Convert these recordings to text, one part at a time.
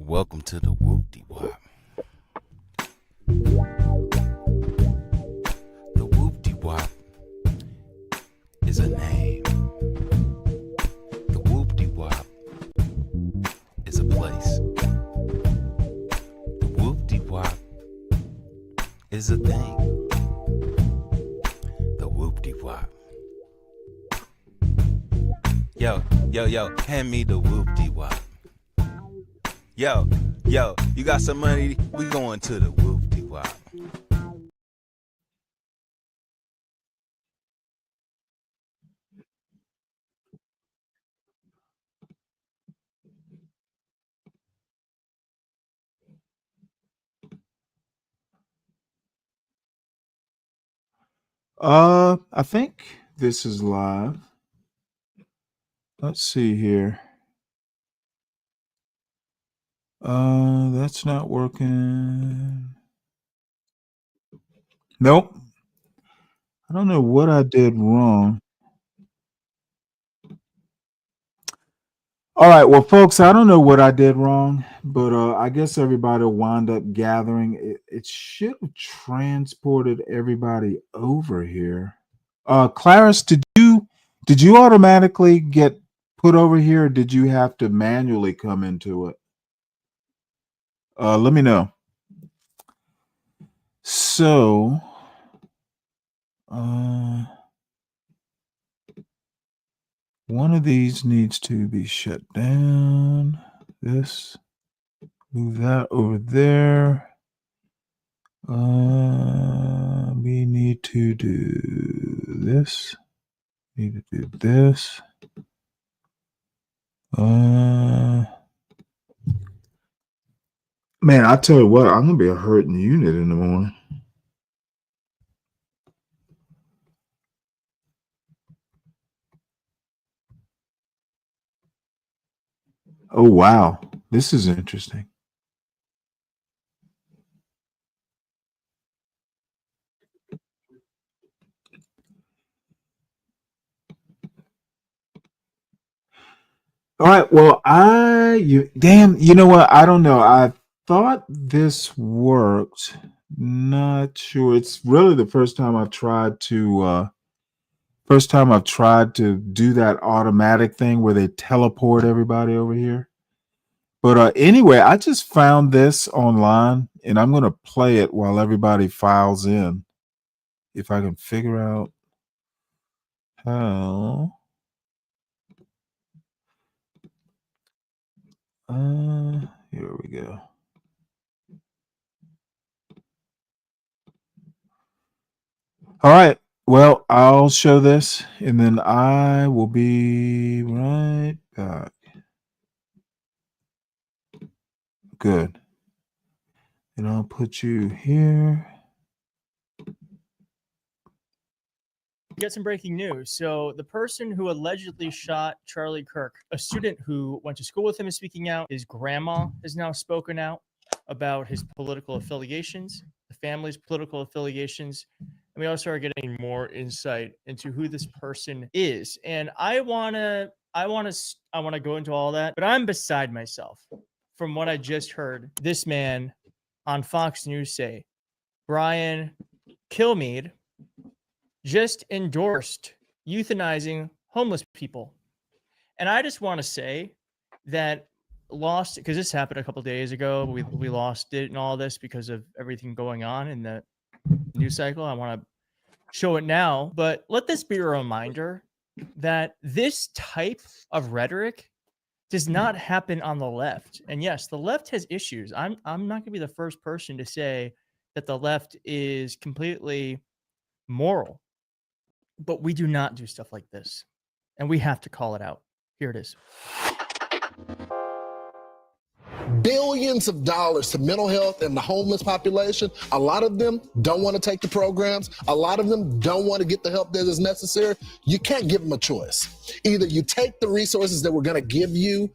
Welcome to the Whoop-De-Wop. The Whoop-De-Wop is a name. The Whoop-De-Wop is a place. The Whoop-De-Wop is a thing. The Whoop-De-Wop. Yo, hand me the Whoop-De-Wop. Yo, you got some money? We going to the Whoop-De-Wop. I think this is live. Let's see here. That's not working. Nope. I don't know what I did wrong. All right, well, folks, I don't know what I did wrong, but I guess everybody will wind up gathering. It should have transported everybody over here. Clarice, did you automatically get put over here, or did you have to manually come into it? Let me know. So, one of these needs to be shut down. This, move that over there. We need to do this. Need to do this. Man, I tell you what, I'm gonna be a hurting unit in the morning. Oh wow, this is interesting. All right, well, you know what? I don't know. I thought this worked. Not sure. It's really the first time I've tried to do that automatic thing where they teleport everybody over here. But anyway, I just found this online and I'm going to play it while everybody files in. If I can figure out how. Here we go. All right. Well, I'll show this and then I will be right back. Good. And I'll put you here. Get some breaking news. So the person who allegedly shot Charlie Kirk, a student who went to school with him, is speaking out. His grandma has now spoken out about his political affiliations, the family's political affiliations. And we also are getting more insight into who this person is. And I want to go into all that, but I'm beside myself from what I just heard this man on Fox News say. Brian Kilmeade just endorsed euthanizing homeless people. And I just want to say that because this happened a couple of days ago, we lost it and all this because of everything going on in the news cycle. I want to show it now, but let this be a reminder that this type of rhetoric does not happen on the left. And yes, the left has issues. I'm not going to be the first person to say that the left is completely moral. But we do not do stuff like this. And we have to call it out. Here it is. Billions of dollars to mental health and the homeless population. A lot of them don't want to take the programs. A lot of them don't want to get the help that is necessary. You can't give them a choice. Either you take the resources that we're going to give you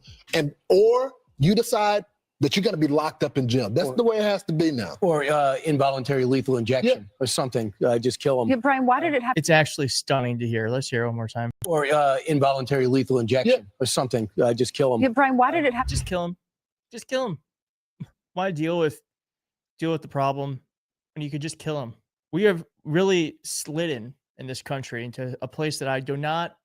or you decide that you're going to be locked up in jail. That's the way it has to be now. Or involuntary lethal injection or something. Just kill them. Yeah, Brian, why did it happen? It's actually stunning to hear. Let's hear it one more time. Or involuntary lethal injection or something. Just kill them. Yeah, Brian, why did it happen? Just kill him. Just kill him. Why deal with the problem when you could just kill them? We have really slidden in this country into a place that I do not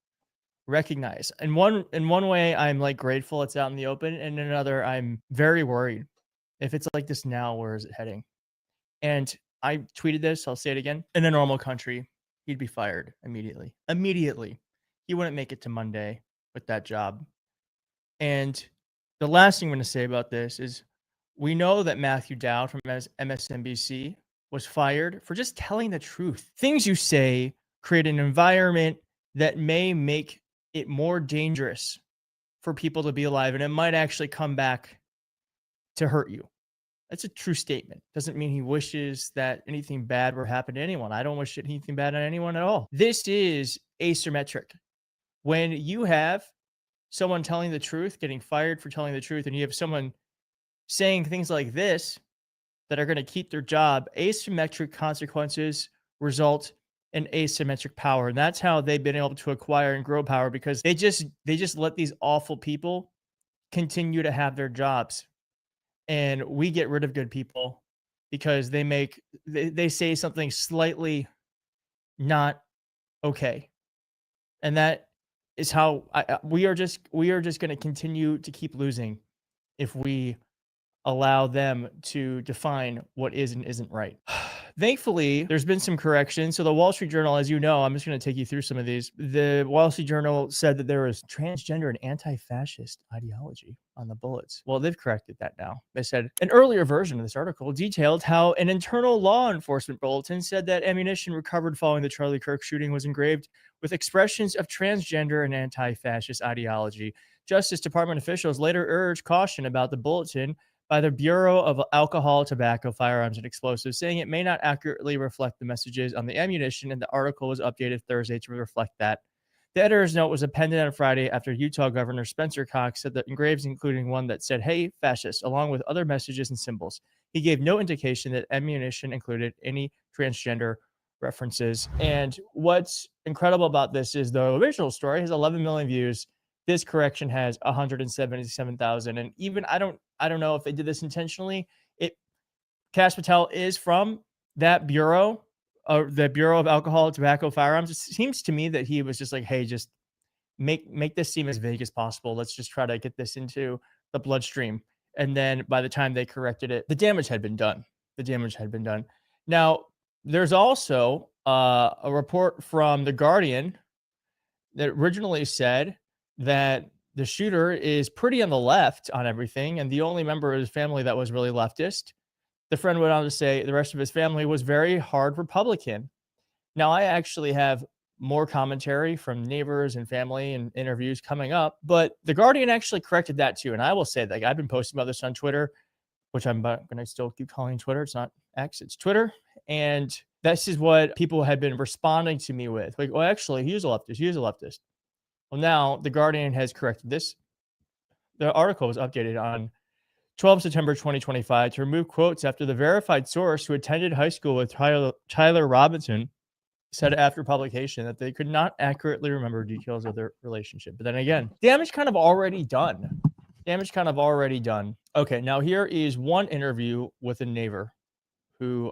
recognize. In one way, I'm like grateful it's out in the open, and in another, I'm very worried. If it's like this now, where is it heading? And I tweeted this, I'll say it again. In a normal country, he'd be fired immediately. Immediately. He wouldn't make it to Monday with that job. And the last thing I'm going to say about this is we know that Matthew Dowd from MSNBC was fired for just telling the truth. Things you say create an environment that may make it more dangerous for people to be alive, and it might actually come back to hurt you. That's a true statement. Doesn't mean he wishes that anything bad were happen to anyone. I don't wish anything bad on anyone at all. This is asymmetric. When you have someone telling the truth, getting fired for telling the truth, and you have someone saying things like this that are going to keep their job, asymmetric consequences result in asymmetric power. And that's how they've been able to acquire and grow power, because they just let these awful people continue to have their jobs. And we get rid of good people because they say something slightly not okay. And that is how we are just going to continue to keep losing if we allow them to define what is and isn't right. Thankfully, there's been some corrections. So the Wall Street Journal, as you know, I'm just going to take you through some of these. The Wall Street Journal said that there was transgender and anti-fascist ideology on the bullets. Well, they've corrected that now. They said an earlier version of this article detailed how an internal law enforcement bulletin said that ammunition recovered following the Charlie Kirk shooting was engraved with expressions of transgender and anti-fascist ideology. Justice Department officials later urged caution about the bulletin by the Bureau of Alcohol, Tobacco, Firearms, and Explosives, saying it may not accurately reflect the messages on the ammunition, and the article was updated Thursday to reflect that. The editor's note was appended on Friday after Utah Governor Spencer Cox said that engravings, including one that said, "Hey, fascists," along with other messages and symbols. He gave no indication that ammunition included any transgender references. And what's incredible about this is the original story has 11 million views. This correction has 177,000. And even I don't know if they did this intentionally. Cash Patel is from that bureau, the Bureau of Alcohol, Tobacco, Firearms. It seems to me that he was just like, hey, just make this seem as vague as possible. Let's just try to get this into the bloodstream. And then by the time they corrected it, the damage had been done. Now, there's also a report from The Guardian that originally said that the shooter is pretty on the left on everything, and the only member of his family that was really leftist. The friend went on to say the rest of his family was very hard Republican. Now, I actually have more commentary from neighbors and family and interviews coming up, but The Guardian actually corrected that too. And I will say that I've been posting about this on Twitter, which I'm going to still keep calling Twitter. It's not X, it's Twitter. And this is what people had been responding to me with. Like, well, actually, he was a leftist. Well, now The Guardian has corrected this. The article was updated on 12 September 2025 to remove quotes after the verified source who attended high school with Tyler Robinson said after publication that they could not accurately remember details of their relationship. But then again, damage kind of already done. Okay, now here is one interview with a neighbor who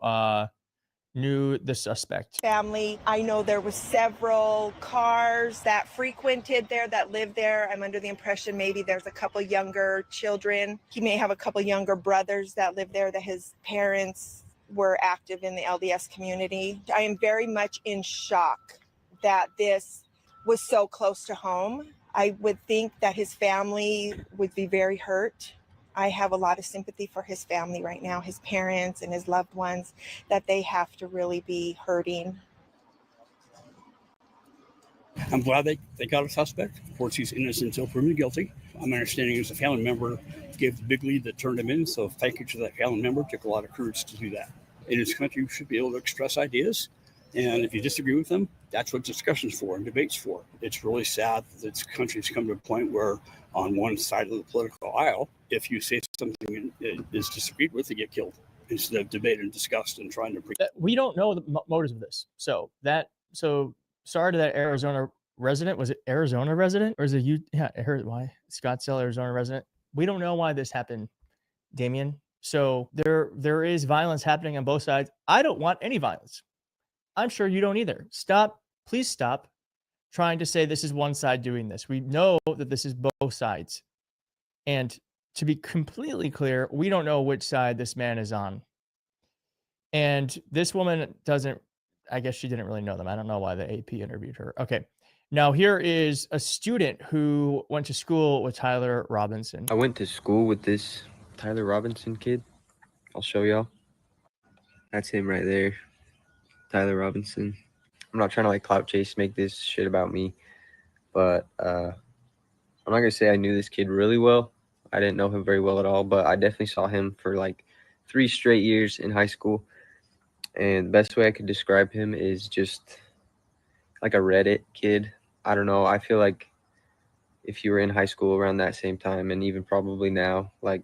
knew the suspect. Family. I know there were several cars that frequented there, that lived there. I'm under the impression maybe there's a couple younger children. He may have a couple younger brothers that live there, that his parents were active in the LDS community. I am very much in shock that this was so close to home. I would think that his family would be very hurt. I have a lot of sympathy for his family right now, his parents and his loved ones, that they have to really be hurting. I'm glad they got a suspect. Of course, he's innocent until proven guilty. My understanding is a family member gave the big lead that turned him in, so thank you to that family member. It took a lot of courage to do that. In this country, you should be able to express ideas, and if you disagree with them, that's what discussion's for and debate's for. It's really sad that this country's come to a point where on one side of the political aisle, if you say something that is disagreed with, you get killed instead of debate and discussed and trying to we don't know the motives of this. So sorry to that Arizona resident. Was it Arizona resident or is it why Scottsdale, Arizona resident? We don't know why this happened, Damien. So there is violence happening on both sides. I don't want any violence. I'm sure you don't either. Please stop trying to say this is one side doing this. We know that this is both sides. And to be completely clear, we don't know which side this man is on. And this woman doesn't, I guess she didn't really know them. I don't know why the AP interviewed her. Okay. Now here is a student who went to school with Tyler Robinson. I went to school with this Tyler Robinson kid. I'll show y'all. That's him right there. Tyler Robinson. I'm not trying to like clout chase, make this shit about me, but I'm not gonna say I knew this kid really well. I didn't know him very well at all, but I definitely saw him for like 3 straight years in high school. And the best way I could describe him is just like a Reddit kid. I don't know. I feel like if you were in high school around that same time, and even probably now, like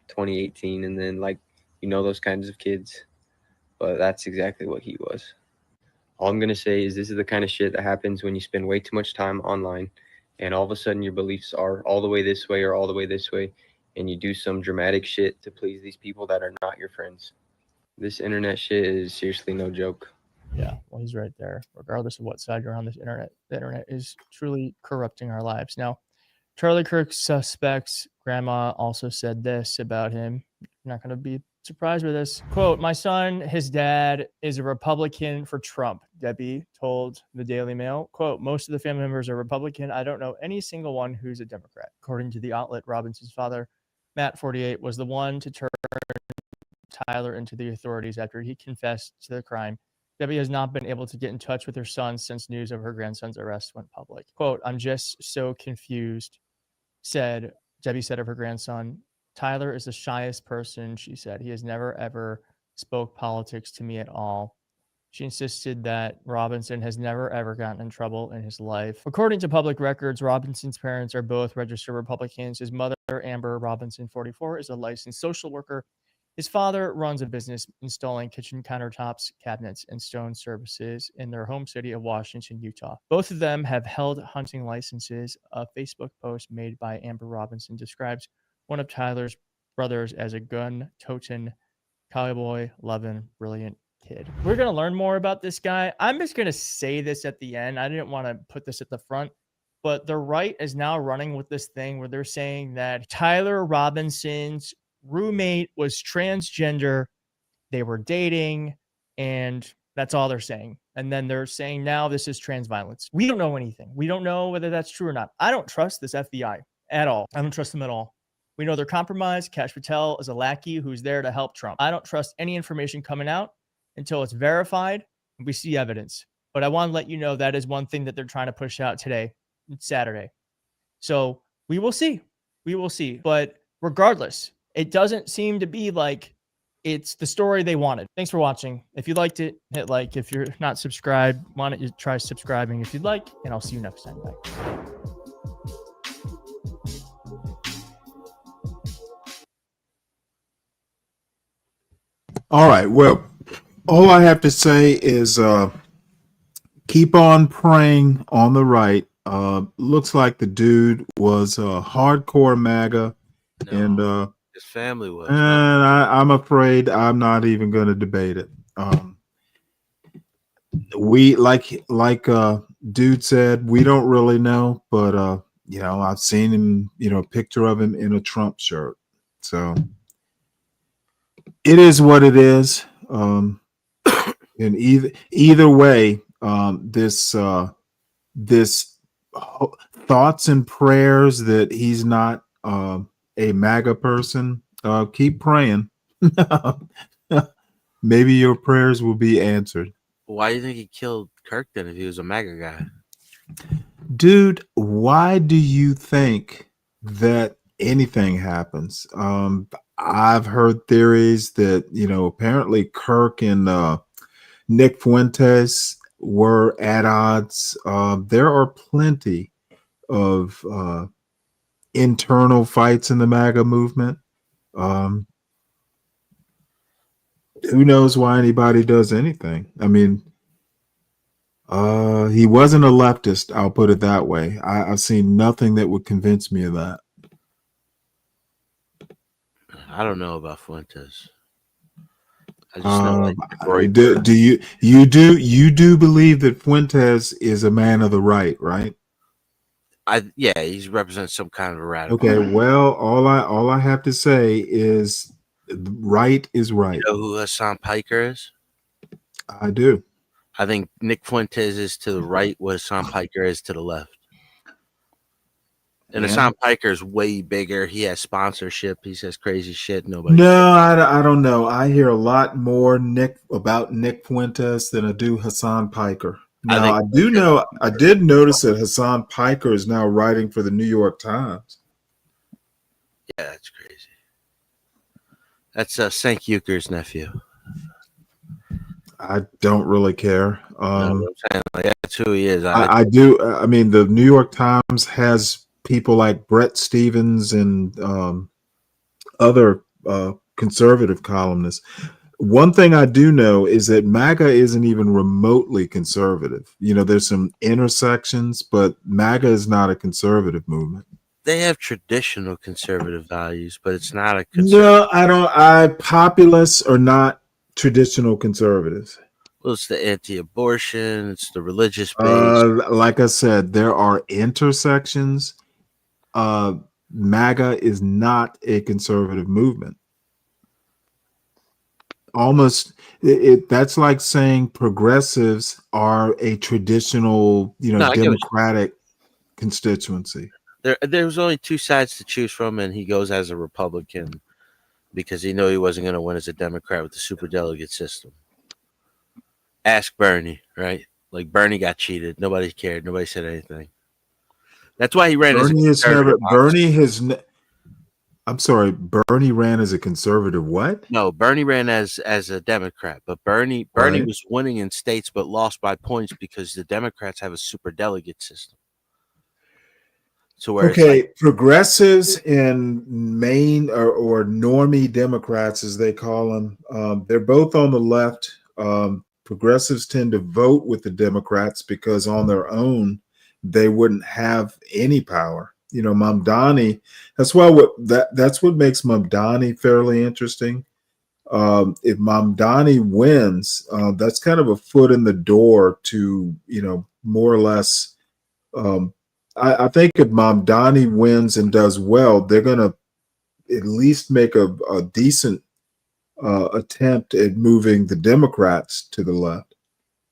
2018, and then like, you know, those kinds of kids, but that's exactly what he was. All I'm going to say is this is the kind of shit that happens when you spend way too much time online and all of a sudden your beliefs are all the way this way or all the way this way, and you do some dramatic shit to please these people that are not your friends. This internet shit is seriously no joke. Yeah, well, he's right there. Regardless of what side you're on this internet, the internet is truly corrupting our lives. Now, Charlie Kirk's suspect's grandma also said this about him. You're not going to be surprised with this. Quote, "My son, his dad is a Republican for Trump," Debbie told the Daily Mail. Quote, "Most of the family members are Republican. I don't know any single one who's a Democrat." According to the outlet, Robinson's father, Matt, 48, was the one to turn Tyler into the authorities after he confessed to the crime. Debbie has not been able to get in touch with her son since news of her grandson's arrest went public. Quote, "I'm just so confused," Debbie said of her grandson. "Tyler is the shyest person," she said. "He has never, ever spoke politics to me at all." She insisted that Robinson has never, ever gotten in trouble in his life. According to public records, Robinson's parents are both registered Republicans. His mother, Amber Robinson, 44, is a licensed social worker. His father runs a business installing kitchen countertops, cabinets, and stone services in their home city of Washington, Utah. Both of them have held hunting licenses. A Facebook post made by Amber Robinson describes one of Tyler's brothers as a gun-toting, cowboy-loving, brilliant kid. We're going to learn more about this guy. I'm just going to say this at the end. I didn't want to put this at the front, but the right is now running with this thing where they're saying that Tyler Robinson's roommate was transgender, they were dating, and that's all they're saying. And then they're saying now this is trans violence. We don't know anything. We don't know whether that's true or not. I don't trust this FBI at all. I don't trust them at all. We know they're compromised. Kash Patel is a lackey who's there to help Trump. I don't trust any information coming out until it's verified and we see evidence. But I want to let you know that is one thing that they're trying to push out today. It's Saturday. So we will see. We will see. But regardless, it doesn't seem to be like it's the story they wanted. Thanks for watching. If you liked it, hit like. If you're not subscribed, why don't you try subscribing if you'd like, and I'll see you next time. Bye. All right. Well, all I have to say is keep on praying on the right. Looks like the dude was hardcore MAGA, and His family was. and I'm afraid I'm not even going to debate it. We like dude said, we don't really know, but you know, I've seen him, you know, a picture of him in a Trump shirt. So it is what it is. And either way, this thoughts and prayers that he's not a MAGA person. Keep praying. Maybe your prayers will be answered. Why do you think he killed Kirk then if he was a MAGA guy? Dude, why do you think that anything happens? I've heard theories that, you know, apparently Kirk and Nick Fuentes were at odds. There are plenty of internal fights in the MAGA movement. Who knows why anybody does anything? I mean, he wasn't a leftist, I'll put it that way. I've seen nothing that would convince me of that. I I don't know about Fuentes. I just know like do you do believe that Fuentes is a man of the right? yeah, he represents some kind of a radical. Okay, well, all I have to say is right is right. You know who Hassan Piker is? I do. I think Nick Fuentes is to the right, what Hassan Piker is to the left. And Hassan Piker is way bigger. He has sponsorship. He says crazy shit. Nobody. No, I don't know. I hear a lot more about Nick Fuentes than I do Hassan Piker. Now, I did notice that Hassan Piker is now writing for the New York Times. Yeah, that's crazy. That's Cenk Uyghur's nephew. I don't really care. I'm saying, like, that's who he is. I do. I mean, the New York Times has people like Brett Stevens and other conservative columnists. One thing I do know is that MAGA isn't even remotely conservative. You know, there's some intersections, but MAGA is not a conservative movement. They have traditional conservative values, but it's not a No, I don't. Populists are not traditional conservatives. Well, it's the anti-abortion. It's the religious base. Like I said, there are intersections. MAGA is not a conservative movement. Almost, that's like saying progressives are a traditional, Democratic constituency. There's only two sides to choose from, and he goes as a Republican because he knew he wasn't going to win as a Democrat with the superdelegate system. Ask Bernie, right? Like, Bernie got cheated. Nobody cared. Nobody said anything. That's why he ran as a conservative. I'm sorry, Bernie ran as a conservative what? No, Bernie ran as a Democrat, but Bernie was winning in states but lost by points because the Democrats have a superdelegate system. So where progressives and Maine or normie Democrats, as they call them, they're both on the left. Progressives tend to vote with the Democrats because on their own they wouldn't have any power. You know, Mamdani. That's what makes Mamdani fairly interesting. If Mamdani wins, that's kind of a foot in the door to, more or less. I think if Mamdani wins and does well, they're going to at least make a decent attempt at moving the Democrats to the left,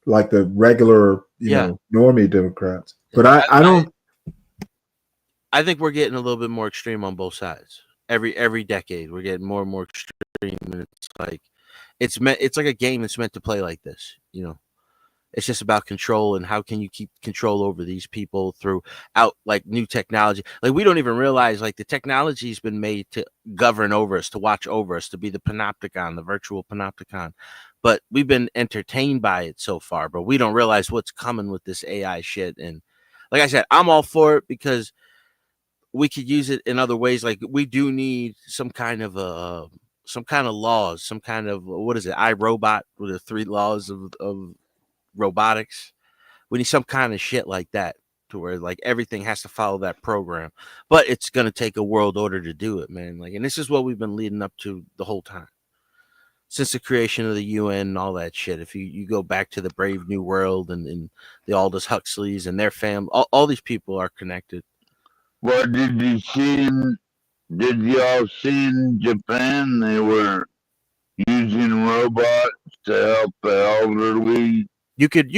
like the regular, normie Democrats. But I don't. I think we're getting a little bit more extreme on both sides. Every decade, we're getting more and more extreme, and it's like a game that's meant to play like this. It's just about control and how can you keep control over these people throughout like new technology. Like, we don't even realize like the technology's been made to govern over us, to watch over us, to be the panopticon, the virtual panopticon. But we've been entertained by it so far, but we don't realize what's coming with this AI shit. And like I said, I'm all for it because we could use it in other ways. Like, we do need some kind of laws, some kind of, what is it, iRobot with the 3 laws of robotics. We need some kind of shit like that to where like everything has to follow that program. But it's gonna take a world order to do it, man. Like, and this is what we've been leading up to the whole time. Since the creation of the UN and all that shit. If you go back to the Brave New World and the Aldous Huxleys and their family, all these people are connected. What did you see? Did y'all see in Japan? They were using robots to help the elderly. You could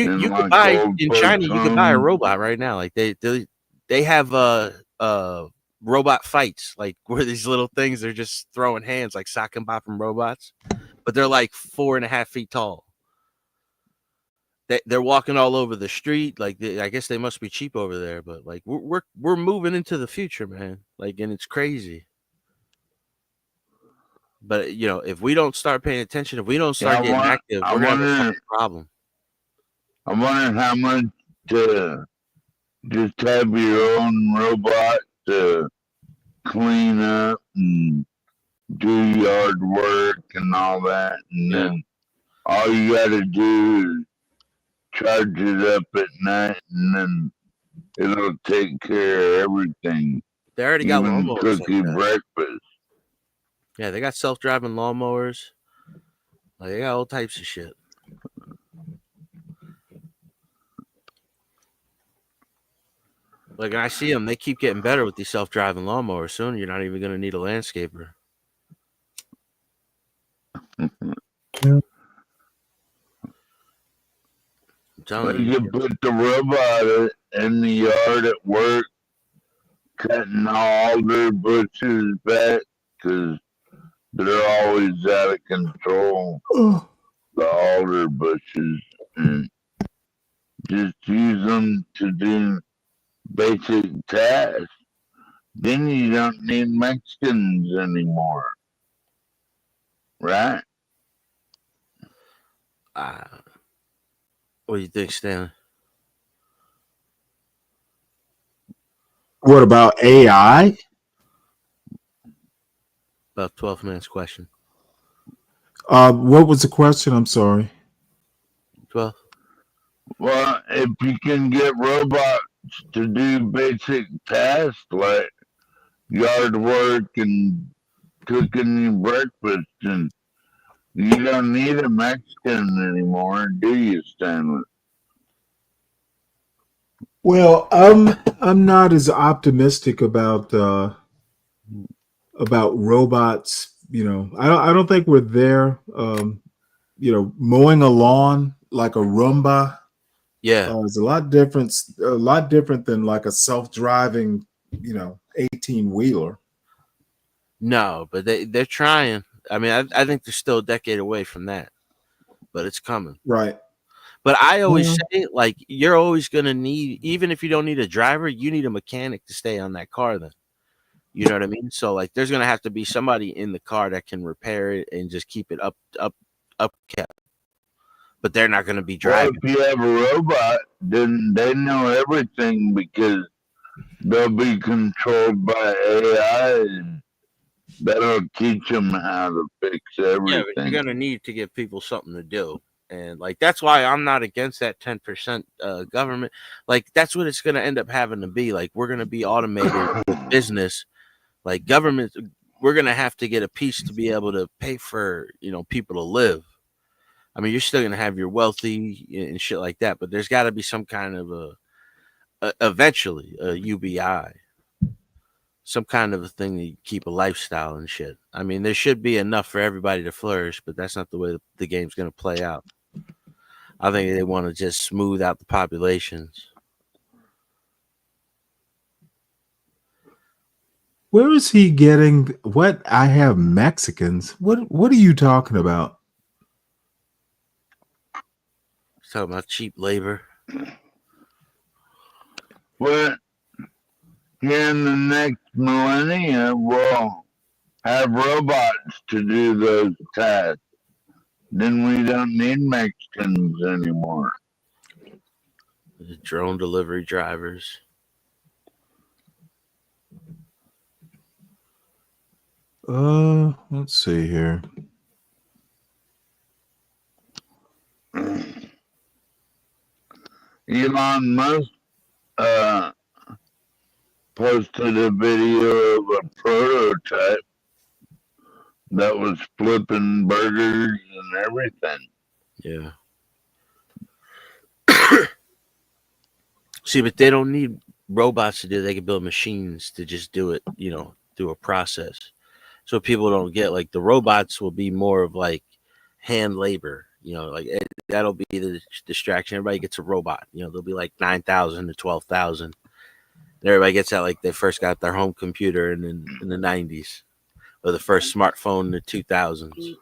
buy in China. You could buy a robot right now. Like they have robot fights, like where these little things they're just throwing hands like sock and bop from robots, but they're like 4.5 feet tall. They're walking all over the street. Like I guess they must be cheap over there, but like we're moving into the future, man. Like, and it's crazy. But if we don't start paying attention, if we don't start getting active, we're gonna have a problem. I wonder how much to just have your own robot to clean up and do yard work and all that, and then all you gotta do is charge it up at night, and then it'll take care of everything. They already got lawnmowers cook you breakfast. Yeah, they got self-driving lawnmowers. Like, they got all types of shit. Like, I see them. They keep getting better with these self-driving lawnmowers. Soon, you're not even going to need a landscaper. Yeah. I'm telling You you. can put the robot in the yard at work, cutting all their bushes back, because they're always out of control. Oh. The alder bushes, and just use them to do basic tasks. Then you don't need Mexicans anymore, right? What do you think, Stanley? What about AI? About 12 minutes question. What was the question? I'm sorry. 12. Well, if you can get robots to do basic tasks like yard work and cooking you breakfast, and you don't need a Mexican anymore, do you, Stanley? Well, I'm not as optimistic about robots. I don't think we're there. Mowing a lawn like a Roomba Yeah. is a lot different than like a self-driving, 18-wheeler. No, but they're trying. I mean, I think they're still a decade away from that, but it's coming. Right. But I always Yeah. say, like, you're always going to need, even if you don't need a driver, you need a mechanic to stay on that car then. You know what I mean? So, like, there's going to have to be somebody in the car that can repair it and just keep it up kept. But they're not going to be Well, driving. if you have a robot, then they know everything because they'll be controlled by AI, and that'll teach them how to fix everything. Yeah, but you're going to need to give people something to do. And, like, that's why I'm not against that 10% government. Like, that's what it's going to end up having to be. Like, we're going to be automated with business. Like, government, we're going to have to get a piece to be able to pay for, people to live. I mean, you're still going to have your wealthy and shit like that, but there's got to be some kind of eventually a UBI, some kind of a thing to keep a lifestyle and shit. I mean, there should be enough for everybody to flourish, but that's not the way the game's going to play out. I think they want to just smooth out the populations. Where is he getting what? I have Mexicans. What are you talking about? Talking about cheap labor. But here in the next millennia, we'll have robots to do those tasks. Then we don't need Mexicans anymore. Drone delivery drivers. Let's see here. Elon Musk posted a video of a prototype that was flipping burgers and everything. Yeah. See, but they don't need robots to do it. They can build machines to just do it, through a process. So people don't get, like, the robots will be more of like hand labor, that'll be the distraction. Everybody gets a robot, they'll be like 9,000 to 12,000. Everybody gets that like they first got their home computer in the 90s or the first smartphone in the 2000s.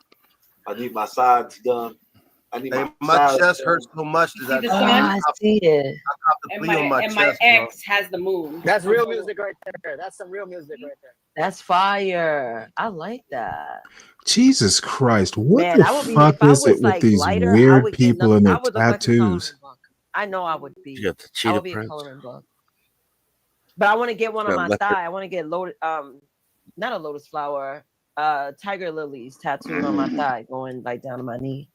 I need my sides done. I need my chest hurts so much that I see it. I got my ex has the moon. That's real music right there. That's some real music right there. That's fire. I like that. Jesus Christ. What Man, the I would be, fuck if I is was it with like these lighter, I weird would get people nothing. and I their would look like a tattoos? coloring book. I know I would be. You got the I cheetah would be a prints. coloring book. But I want to get one on Got my electric. thigh. I want to get not a lotus flower, tiger lilies tattooed on my thigh, going like down to my knee.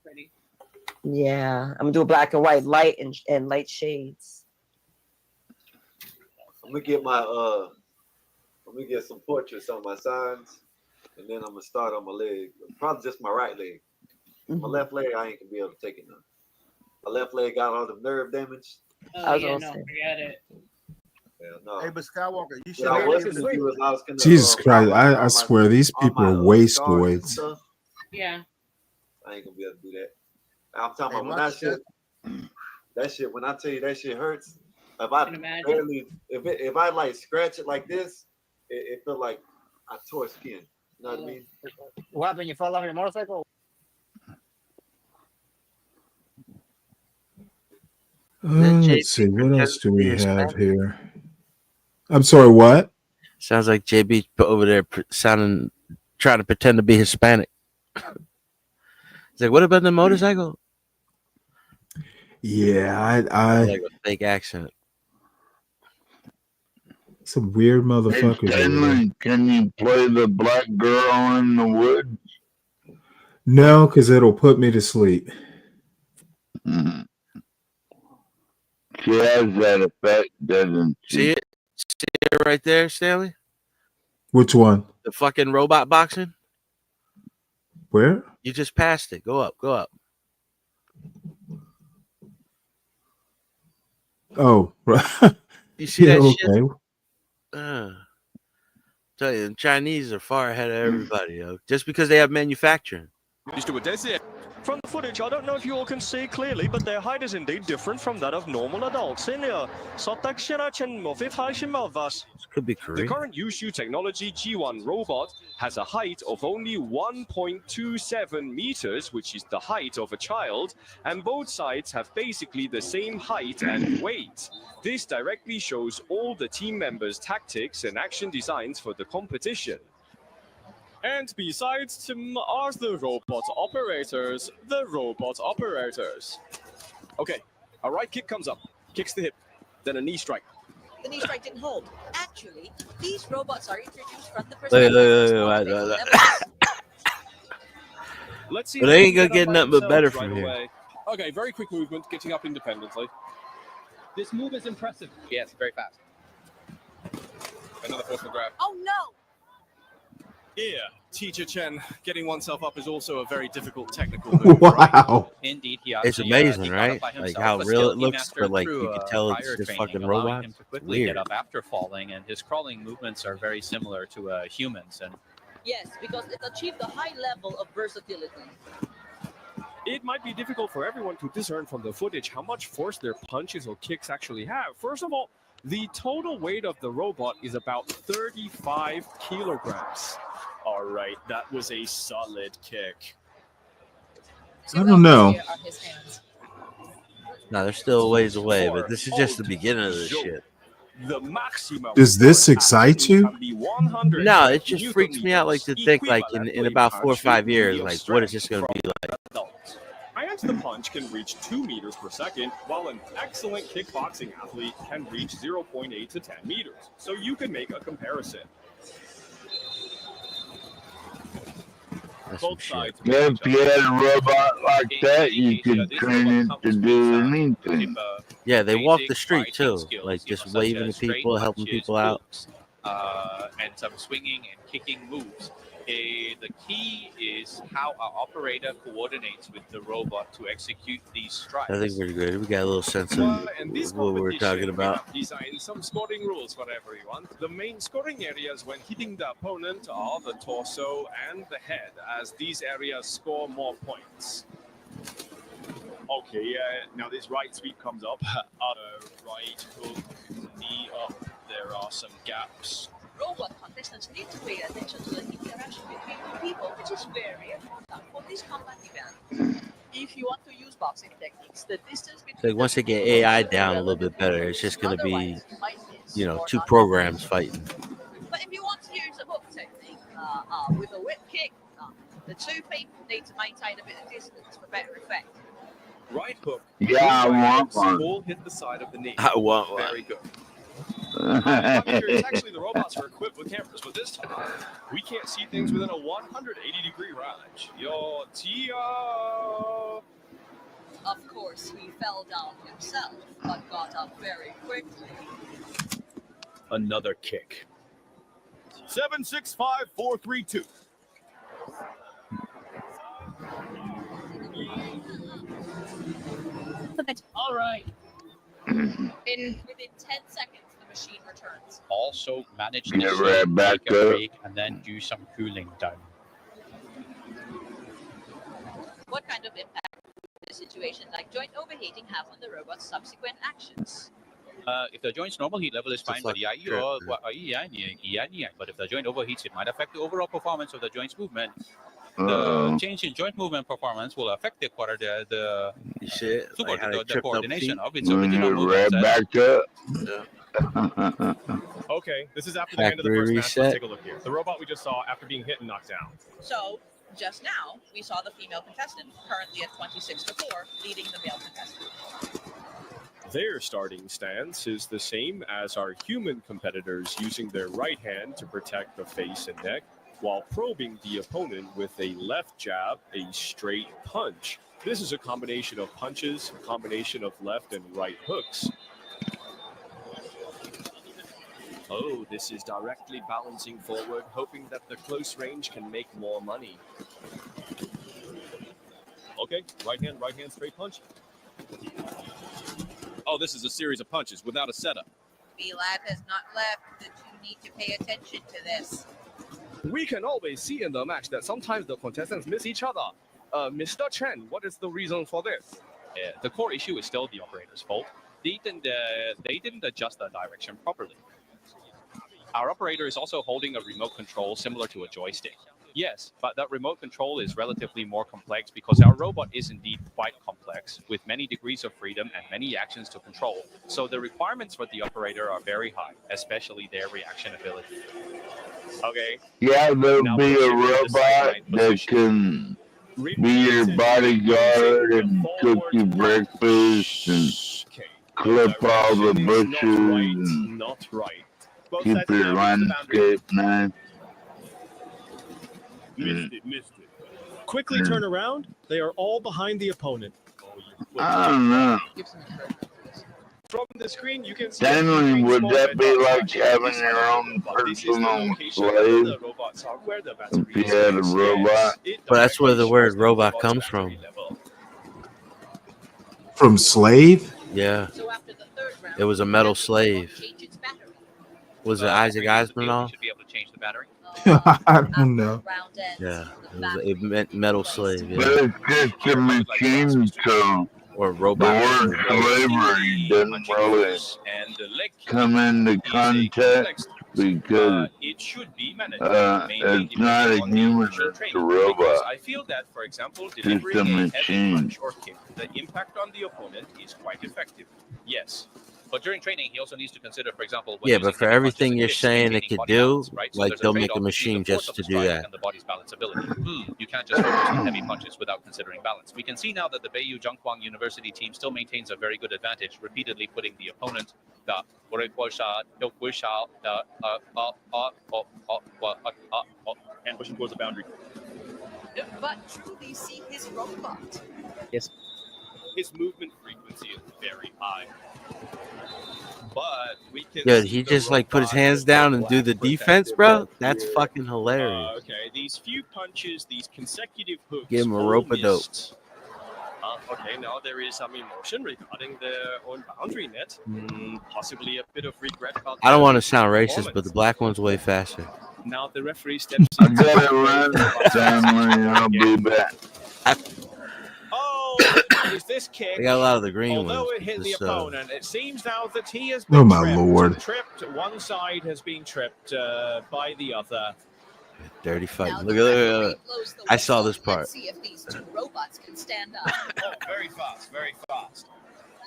Pretty. Yeah, I'm gonna do a black and white, light and light shades. I'm gonna get my let me get some portraits on my signs. and then I'm gonna start on my leg. Probably just my right leg. My left leg, I ain't gonna be able to take it now. My left leg got all the nerve damage. Oh yeah, no, forget it. Hell no. Hey, but Skywalker, you should What I have was been gonna do is I was gonna Jesus Christ! outline I all swear these all people my, are scars and wastoids. stuff. Yeah. I ain't gonna be able to do that. I'm talking Hey, about when watch that shit, when I tell you that shit hurts, if I can imagine. barely, if I like scratch it like this, it feel like I tore skin. You know what I mean? What happened? You fell off your motorcycle? Let's see, what else do we have here? I'm sorry, what? Sounds like JB over there trying to pretend to be Hispanic. He's like, what about the motorcycle? Yeah, I like a fake accent. Some weird motherfuckers. Hey, Stanley, can you play the black girl in the woods? No, because it'll put me to sleep. Mm-hmm. She has that effect, doesn't she? See it? See it right there, Stanley? Which one? The fucking robot boxing? Where? You just passed it. Go up. Go up. Oh, You see that shit? Okay. Tell you, the Chinese are far ahead of everybody, yo. Just because they have manufacturing. From the footage, I don't know if you all can see clearly, but their height is indeed different from that of normal adults. Could be Korean. The current Yushu Technology G1 robot has a height of only 1.27 meters, which is the height of a child, and both sides have basically the same height and weight. This directly shows all the team members' tactics and action designs for the competition. And besides them are the robot operators. Okay, a right kick comes up, kicks the hip, then a knee strike. The knee strike didn't hold. Actually, these robots are introduced from the Look. Let's see. But they ain't gonna get nothing but better from here. Away. Okay, very quick movement, getting up independently. This move is impressive. Yes, very fast. Another forceful grab. Oh no! Yeah, Teacher Chen, getting oneself up is also a very difficult technical move. Wow. Indeed, It's amazing, right? Like how real it looks, but like you can tell it's just fucking robots. Him to quickly Weird. get up after falling, and his crawling movements are very similar to humans. And Yes, because it achieved a high level of versatility. It might be difficult for everyone to discern from the footage how much force their punches or kicks actually have. First of all, the total weight of the robot is about 35 kilograms. All right, that was a solid kick. I don't know. No, they're still a ways away, but this is just the beginning of this shit. The maximum. Does this excite you? No, it just freaks me out, like to think, like in about 4 or 5 years, like what is this going to be like? And the punch can reach 2 meters per second, while an excellent kickboxing athlete can reach 0.8 to 10 meters. So you can make a comparison. Both sides. If you had a robot like that, you could train it to do anything. Yeah, they walk the street too, like just waving to people, helping people out. and some swinging and kicking moves. The key is how our operator coordinates with the robot to execute these strikes. I think we're good. We got a little sense of what we're talking about. Design some scoring rules for everyone. The main scoring areas when hitting the opponent are the torso and the head, as these areas score more points. Okay, now this right sweep comes up. Right hook, knee up. There are some gaps. Robot contestants need to pay attention to the interaction between people, which is very important for this combat event. If you want to use boxing techniques, the distance between So once they get AI down a little bit better, it's just going to be, two programs fighting. But if you want to use a hook technique with a whip kick, the two people need to maintain a bit of distance for better effect. Right hook. Yeah, I want one. All hit the side of the knee. I want one. Very good. It's actually the robots are equipped with cameras, but this time we can't see things within a 180-degree range. Your Tia. Of course, he fell down himself, but got up very quickly. Another kick. 7-6-5-4-3-2. All right. Within 10 seconds, the machine returns. Also manage to Get right back take a up. break and then do some cooling down. What kind of impact would a situation like joint overheating have on the robot's subsequent actions? If the joint's normal heat level is fine, but if the joint overheats, it might affect the overall performance of the joint's movement. The change in joint movement performance will affect the coordination of its original movement. Right back up. Okay, this is after the end of the first match. Let's take a look here. The robot we just saw after being hit and knocked down. So, just now, we saw the female contestant, currently at 26-4, leading the male contestant. Their starting stance is the same as our human competitors, using their right hand to protect the face and neck, while probing the opponent with a left jab, a straight punch. This is a combination of punches, a combination of left and right hooks. Oh, this is directly balancing forward, hoping that the close range can make more money. Okay, right hand, straight punch. Oh, this is a series of punches without a setup. VLAB has not left. The two need to pay attention to this. We can always see in the match that sometimes the contestants miss each other. Mr. Chen, what is the reason for this? The core issue is still the operator's fault. They didn't adjust the direction properly. Our operator is also holding a remote control similar to a joystick. Yes, but that remote control is relatively more complex because our robot is indeed quite complex, with many degrees of freedom and many actions to control. So the requirements for the operator are very high, especially their reaction ability. Okay. Yeah, there'll be a robot that can be your bodyguard and cook you breakfast and clip all the bushes and Not right. keep your landscape nice. Missed it. Quickly turn around. They are all behind the opponent. I don't know. From the screen, you can see. Stanley, would that be like having your own personal slave if you had a robot? But that's where the word robot comes from. From slave? Yeah. It was a metal slave. Was it Isaac Asimov? I don't know. Yeah. It meant metal slave. Yeah. But it's just a machine, so or robot. The word slavery doesn't really come into context because it's not a human, it's a robot. I feel that, for example, Just a delivering a heavy machine. punch or kick, the impact on the opponent is quite effective. Yes. But during training, he also needs to consider, for example, when Yeah, using but for heavy everything punches, you're it's saying it maintaining could body do, balance, right? So like there's a they'll make a trade-off between machine the force just of to the do strike that. and the body's balance ability. You can't just focus on heavy punches without considering balance. We can see now that the Beiyou Zhongguang University team still maintains a very good advantage, repeatedly putting the opponent and pushing towards the boundary. But truly see his robot. Yes. His movement frequency is very high. But we can Dude, see he the just like put his robot hands with down the and do the black defense, protective bro. rope That's here. fucking hilarious. Okay, these few punches, these consecutive hooks. Give him a all rope of dope. missed. Okay, now there is some emotion regarding their own boundary net. Possibly a bit of regret about I don't their want to sound racist, performance. but the black one's way faster. Now the referee steps I in. gotta run, Stanley. I'll be back. Oh, is this kick? They got a lot of the green Although ones. it hit the Just, opponent, it seems now that he has Oh been my lord. tripped. One side has been tripped by the other. dirty fight. Look at I saw this part. Let's see if these two robots can stand up. Oh, very fast, very fast.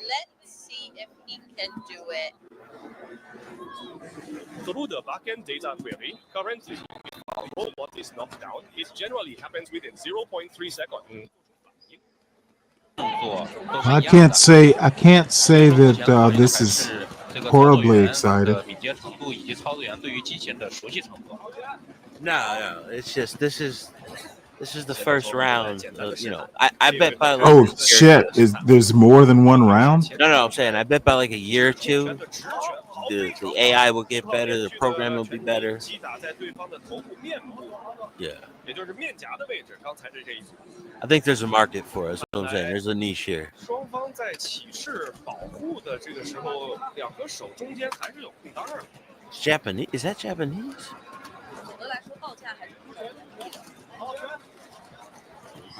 Let's see if he can do it. Through the backend data query, currently, if a robot is knocked down, it generally happens within 0.3 seconds. I can't say that this is horribly exciting. No, it's just this is This is the first round. I bet by like Oh shit! There's more than one round? No, I'm saying I bet by like a year or two, the AI will get better, the program will be better. 击打在对方的头部面部， Yeah. 也就是面颊的位置。刚才这一组， I think there's a market for it. That's what I'm saying. There's a niche here. 双方在起势保护的这个时候，两个手中间还是有空当儿。 Japanese? Is that Japanese? 总的来说报价还是不是很贵的。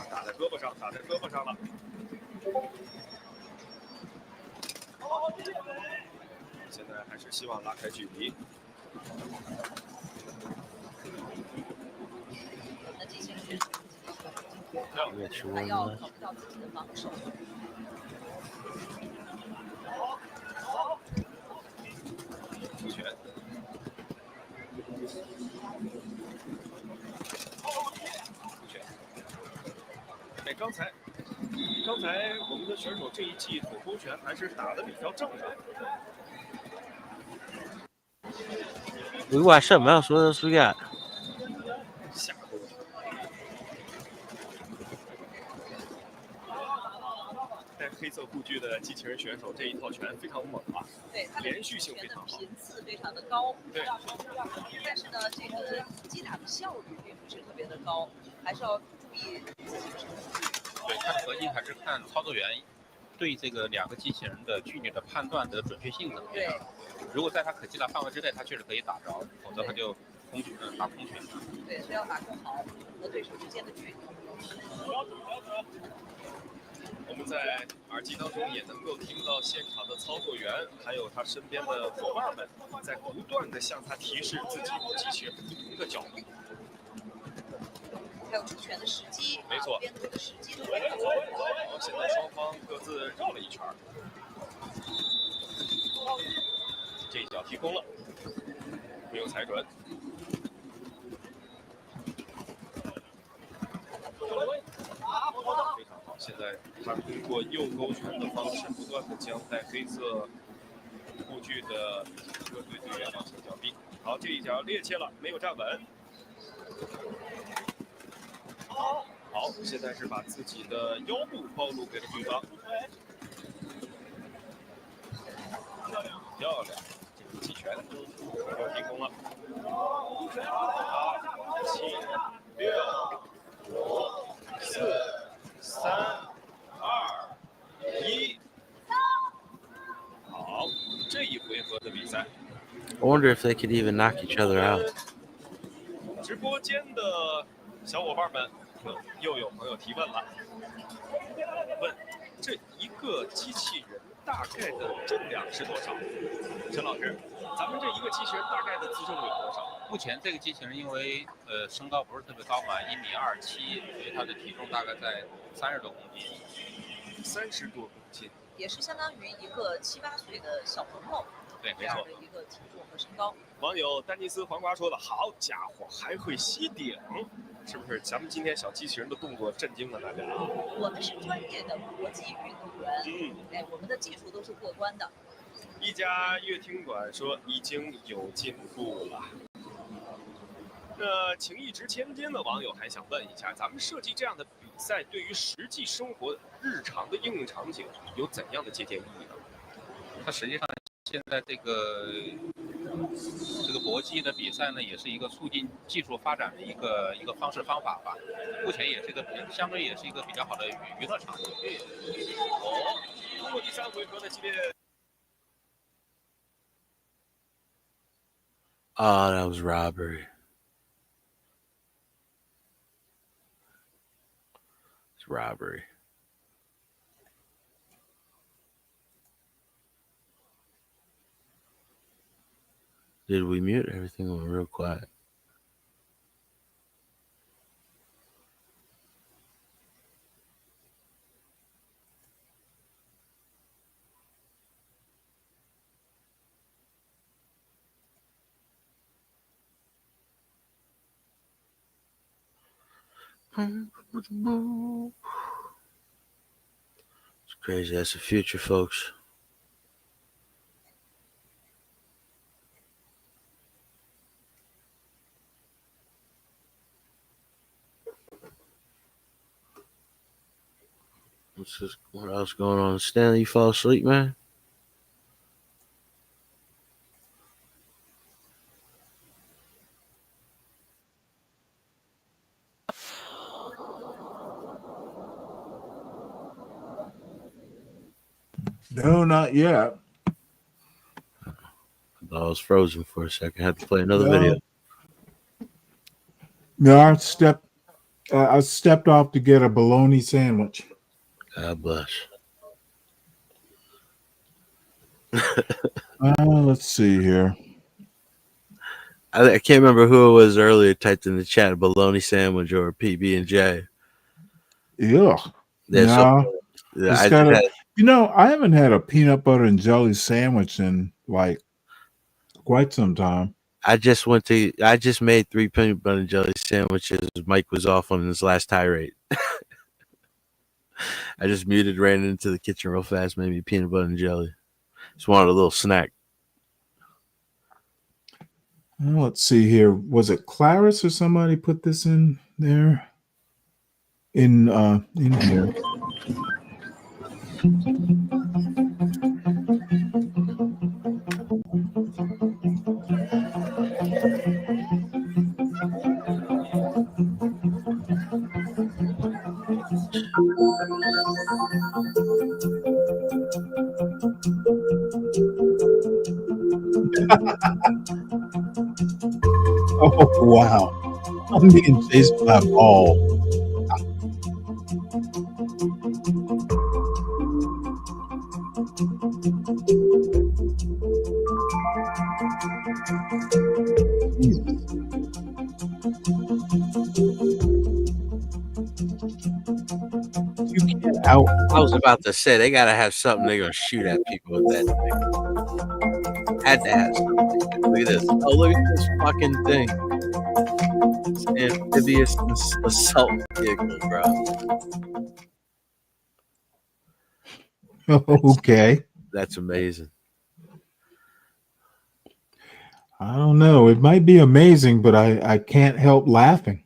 打在胳膊上，打在胳膊上了。现在还是希望拉开距离。那这些人还要考虑到自己的防守。出拳。哎，刚才我们的选手这一记左勾拳还是打得比较正的。 We watch something else. What else we got? 下勾拳。带黑色护具的机器人选手这一套拳非常猛啊，对，它连续性非常好，频次非常的高。对。但是呢，这个击打的效率并不是特别的高，还是要注意自己的身体。对，它的核心还是看操作员对这个两个机器人的距离的判断的准确性怎么样。如果在他可击打范围之内，他确实可以打着，否则他就打空拳。对，所以要把控好和对手之间的距离。我们在耳机当中也能够听到现场的操作员，还有他身边的伙伴们，在不断的向他提示自己机器人不同的角度。 还有出拳的时机，没错，边路的时机都非常重要。好，现在双方各自绕了一圈，这一脚踢空了，没有踩准。非常好，现在他通过右勾拳的方式，不断的将带黑色护具的各队队员往前脚逼。好，这一脚趔趄了，没有站稳。 好，现在是把自己的腰部暴露给了对方，漂亮，这个击拳又踢空了。8、7、6、5、4、3、2、1。好，这一回合的比赛。I wonder if they could even knock each other out. 直播间的小伙伴们。 又有朋友提问了，问这一个机器人大概的重量是多少？陈老师，咱们这一个机器人大概的自重有多少？目前这个机器人因为身高不是特别高嘛，1.27米，所以它的体重大概在30多公斤。30多公斤，也是相当于一个7、8岁的小朋友。 对，没错，的一个体重和身高。网友丹尼斯黄瓜说的好家伙，还会吸顶，是不是？咱们今天小机器人的动作震惊了大家。我们是专业的搏击运动员，哎，我们的技术都是过关的。一家乐听馆说已经有进步了。那情义值千金的网友还想问一下，咱们设计这样的比赛，对于实际生活日常的应用场景有怎样的借鉴意义呢？它实际上。 现在这个搏击的比赛呢，也是一个促进技术发展的一个方式方法吧。目前也是一个相对也是一个比较好的娱乐场景。通过第3回合的激烈。Oh, that was robbery. It's robbery. Did we mute? Everything went real quiet. It's crazy. That's the future, folks. What else going on? Stanley, you fall asleep, man? No, not yet. I was frozen for a second. I had to play another No. video. No, I stepped off to get a bologna sandwich. God bless. Let's see here. I can't remember who it was earlier typed in the chat, a bologna sandwich or a PB&J. Yeah. Yeah, No. yeah, It's got I haven't had a peanut butter and jelly sandwich in like quite some time. I just made 3 peanut butter and jelly sandwiches. Mike was off on his last tirade. I just muted, ran into the kitchen real fast, made me peanut butter and jelly. Just wanted a little snack. Well, let's see here. Was it Clarice or somebody put this in there? In here. Oh wow. I'm being chased by a ball. You can't out. I was about to say they gotta have something they're gonna shoot at people with that thing. Had to have something. Look at this. Oh, look at this fucking thing. It's amphibious assault vehicle, bro. Okay. That's amazing. I don't know. It might be amazing, but I can't help laughing.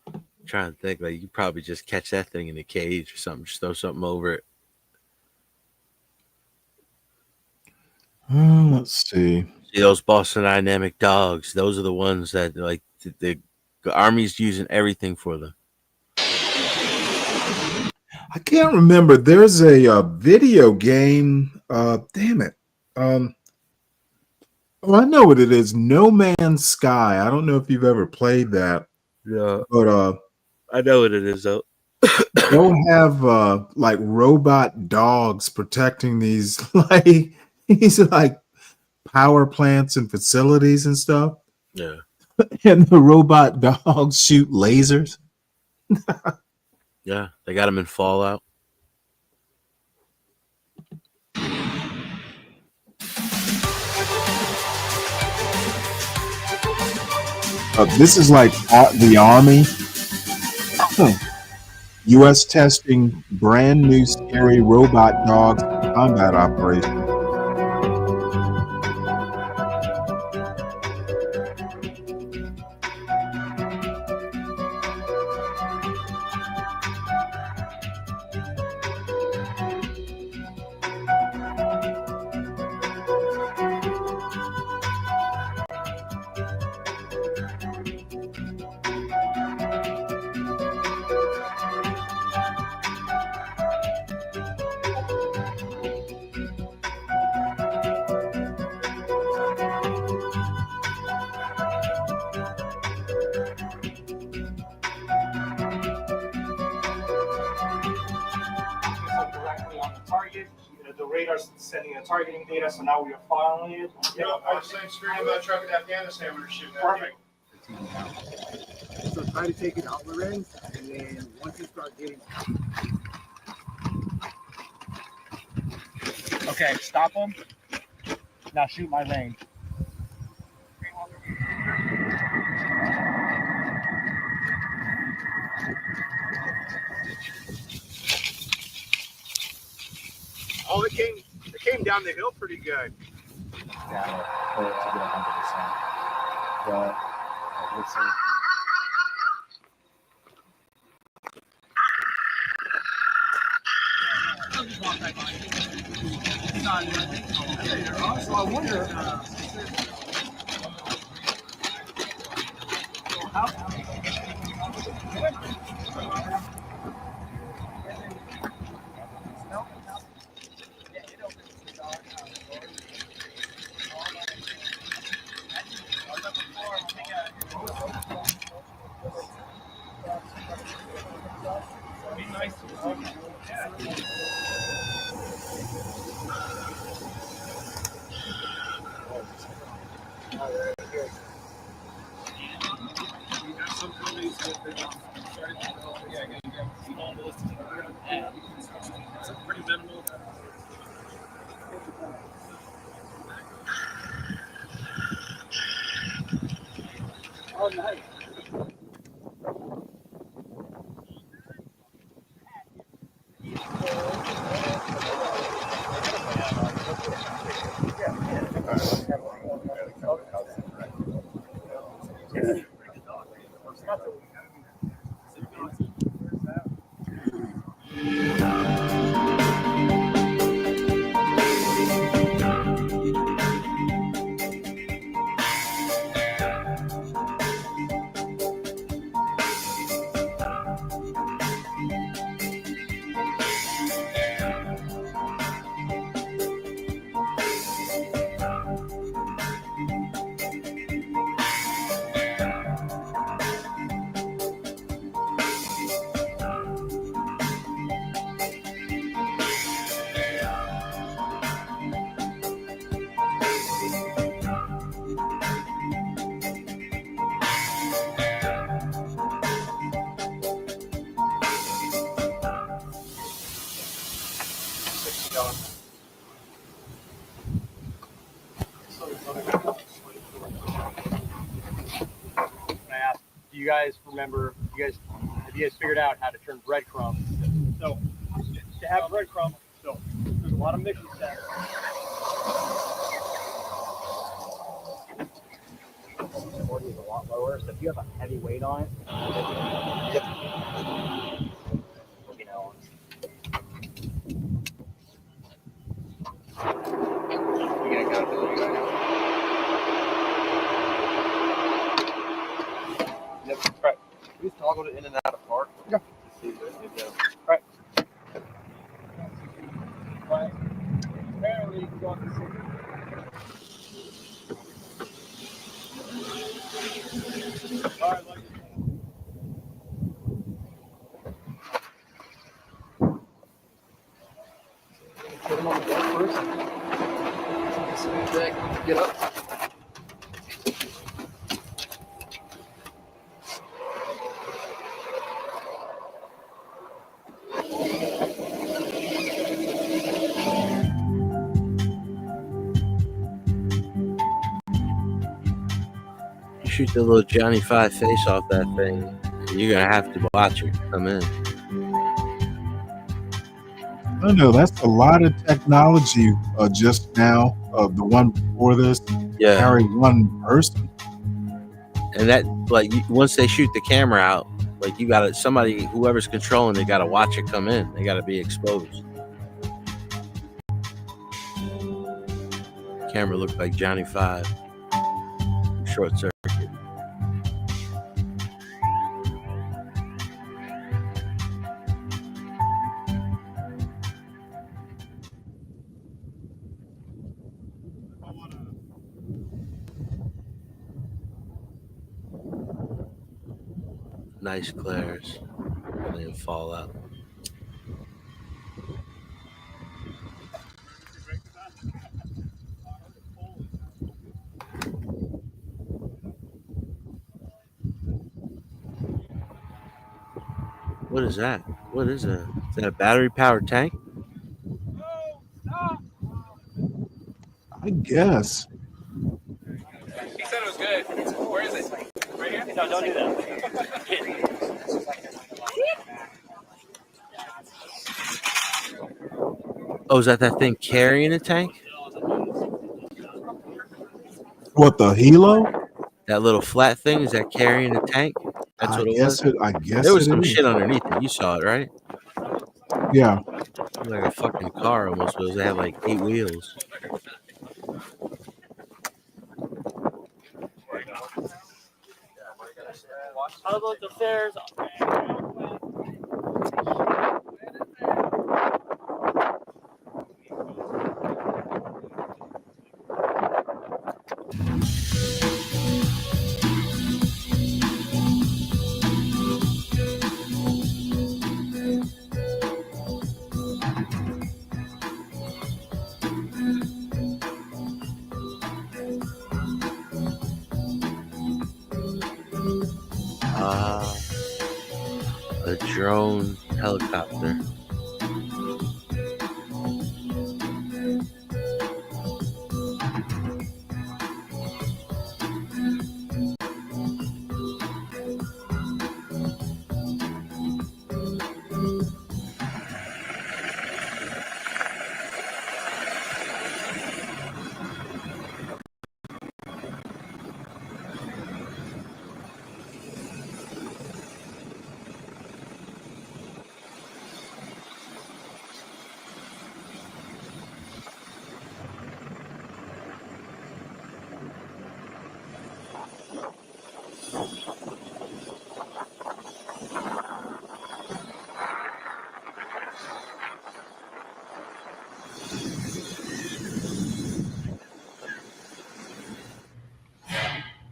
I'm trying to think, like you could probably just catch that thing in a cage or something, just throw something over it. Let's see. See those Boston Dynamic dogs? Those are the ones that like the Army's using everything for them. I can't remember. There's a video game. Damn it. Oh, I know what it is. No Man's Sky. I don't know if you've ever played that. Yeah, but I know what it is though. They'll have like robot dogs protecting these like power plants and facilities and stuff. Yeah. And the robot dogs shoot lasers. Yeah, they got them in Fallout. This is like the Army. U.S. testing brand new scary robot dogs for combat operation. Sending a targeting data, so now we are following it. Yeah, I was saying screen on that truck in Afghanistan when we were shooting that. Perfect. So try to take it outward end, and then once you start getting. Okay, stop them. Now shoot my range. Oh, it came down the hill pretty good. Yeah, for it to get 100%. But let's see. So I wonder. Some companies that started to develop, small ballistic gun. It's pretty minimal. Oh, nice. I asked, do you guys remember? Have you guys figured out how to turn breadcrumbs? So to have breadcrumbs, so there's a lot of mission steps. Is a lot lower, so if you have a heavy weight on it, you know. You got accountability right now. Yep, right. We just toggled it in and out of park. Yeah. Right. Right. Apparently, you got the same. All right, like put him on the deck first. Sit on the deck, get up. Shoot the little Johnny Five face off that thing. You're gonna have to watch it come in. I don't know. That's a lot of technology just now. The one before this, carry one person. And that, like, once they shoot the camera out, like, you gotta, somebody, whoever's controlling, they gotta watch it come in. They gotta be exposed. Camera looked like Johnny Five. Short circuit. Nice glares. And then fall out. What is that? What is that? Is that a battery-powered tank? I guess. He said it was good. Where is it? Right here? No, don't do that. Oh, is that thing carrying a tank? What, the helo? That little flat thing, is that carrying a tank? That's what it was? I guess there was it some is. shit underneath it. You saw it, right? Yeah. Like a fucking car almost. Those they have like 8 wheels. How about the fares? A drone helicopter.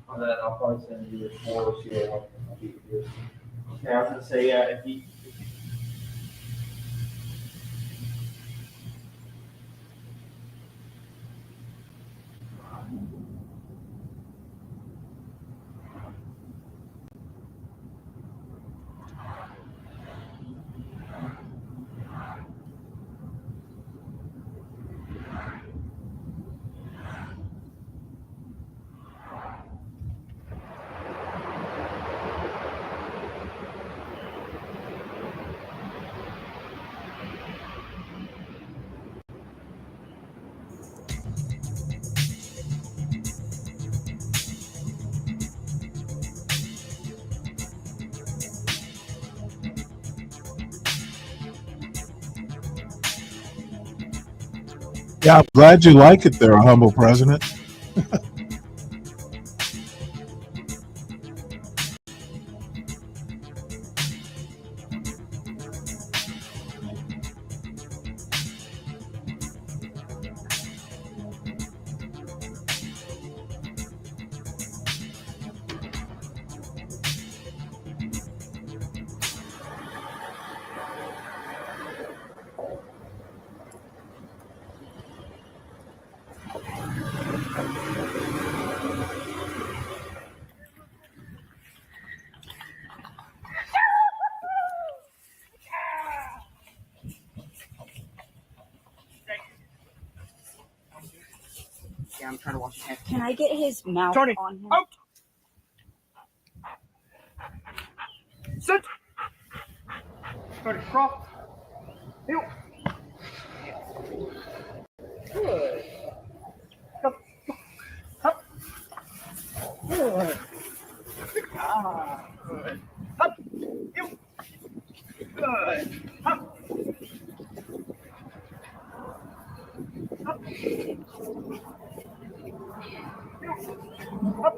On that, I'll probably send you a 4 or see what I'll be here. Okay, I was gonna say, yeah, if you. Yeah, I'm glad you like it there, humble president. Yeah, I'm trying to wash his hands. Can I get his mouth Tony, on him? out! Sit! Tony, crawl. Heel. Good. Up. Up. Good. Ah, good. Up. Heel. Good. Up. Up. Up.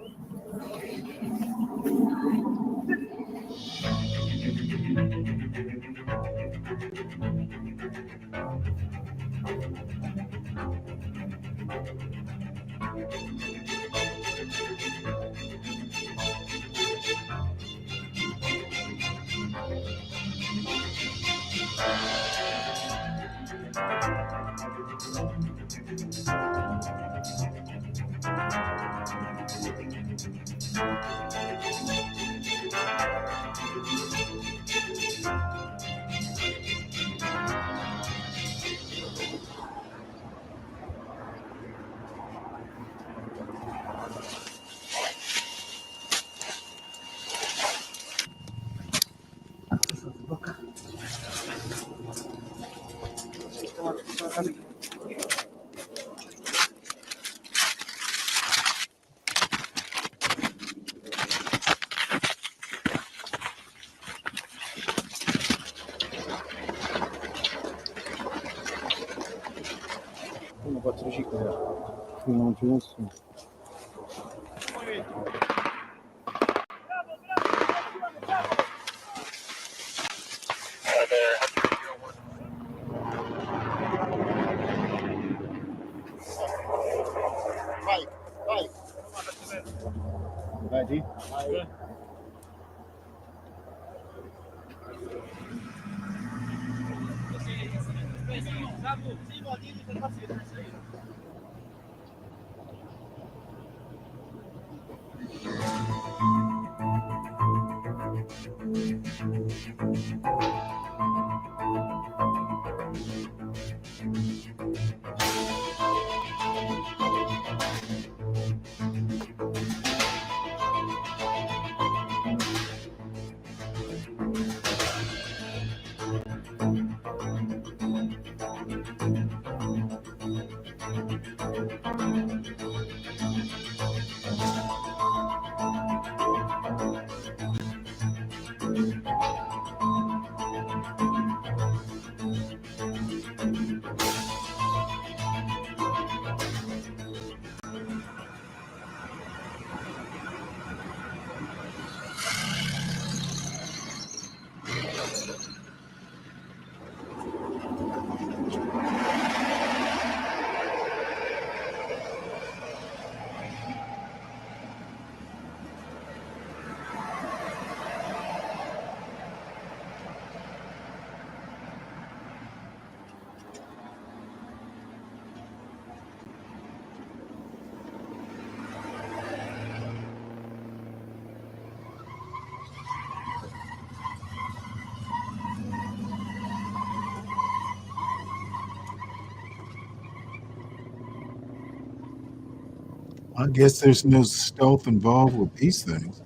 I guess there's no stealth involved with these things.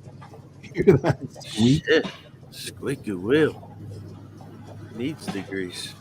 Hear that squeak? Shit. Squeaky wheel. Needs the grease.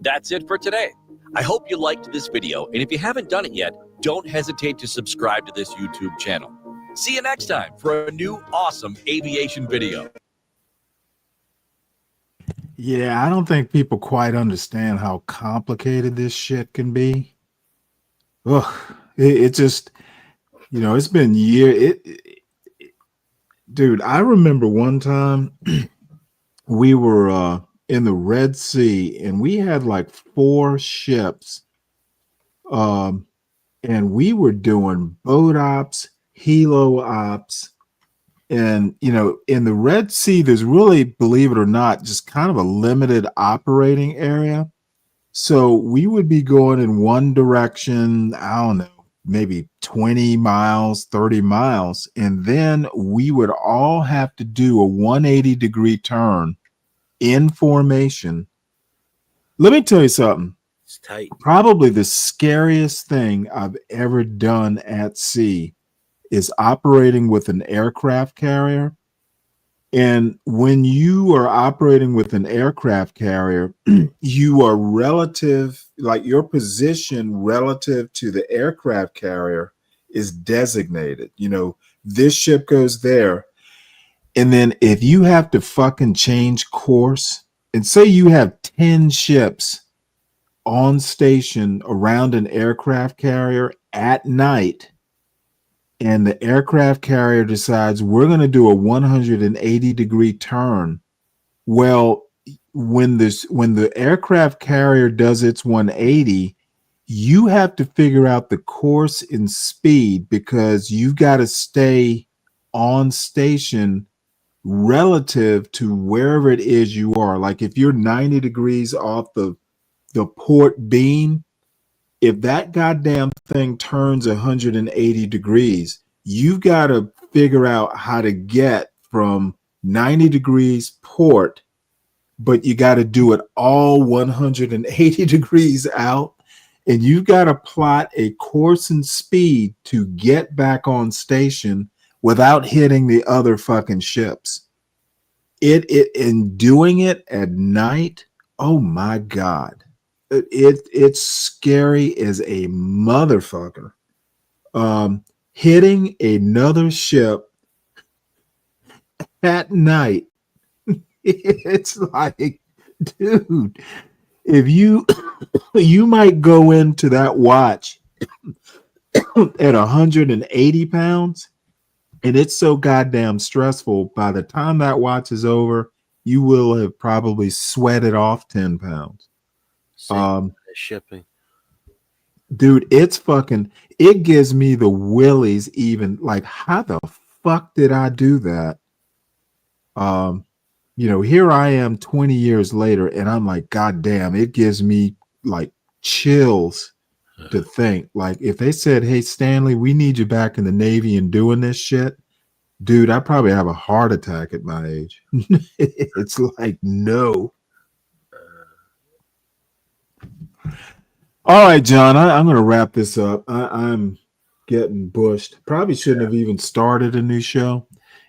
That's it for today. I hope you liked this video, and if you haven't done it yet, don't hesitate to subscribe to this YouTube channel. See you next time for a new awesome aviation video. Yeah, I don't think people quite understand how complicated this shit can be. Ugh, it just, it's been years. Dude, I remember one time we were in the Red Sea and we had like 4 ships, and we were doing boat ops, helo ops, And, in the Red Sea, there's really, believe it or not, just kind of a limited operating area. So we would be going in one direction, I don't know, maybe 20 miles, 30 miles. And then we would all have to do a 180-degree turn in formation. Let me tell you something. It's tight. Probably the scariest thing I've ever done at sea is operating with an aircraft carrier. And when you are operating with an aircraft carrier, you are like your position relative to the aircraft carrier is designated. This ship goes there. And then if you have to fucking change course, and say you have 10 ships on station around an aircraft carrier at night, and the aircraft carrier decides we're going to do a 180-degree turn. Well, when the aircraft carrier does its 180, you have to figure out the course and speed, because you've got to stay on station relative to wherever it is you are. Like if you're 90 degrees off the port beam, if that goddamn thing turns 180 degrees, you've got to figure out how to get from 90 degrees port, but you got to do it all 180 degrees out. And you've got to plot a course and speed to get back on station without hitting the other fucking ships. In doing it at night, oh my God. It's scary as a motherfucker. Hitting another ship at night, it's like, dude, if you might go into that watch at 180 pounds, and it's so goddamn stressful, by the time that watch is over, you will have probably sweated off 10 pounds. Shipping. Dude, it gives me the willies, even like, how the fuck did I do that? Here I am 20 years later, and I'm like, God damn, it gives me like chills to think, like, if they said, hey, Stanley, we need you back in the Navy and doing this shit, dude, I probably have a heart attack at my age. It's like, no. All right, John, I'm going to wrap this up. I'm getting bushed. Probably shouldn't have even started a new show.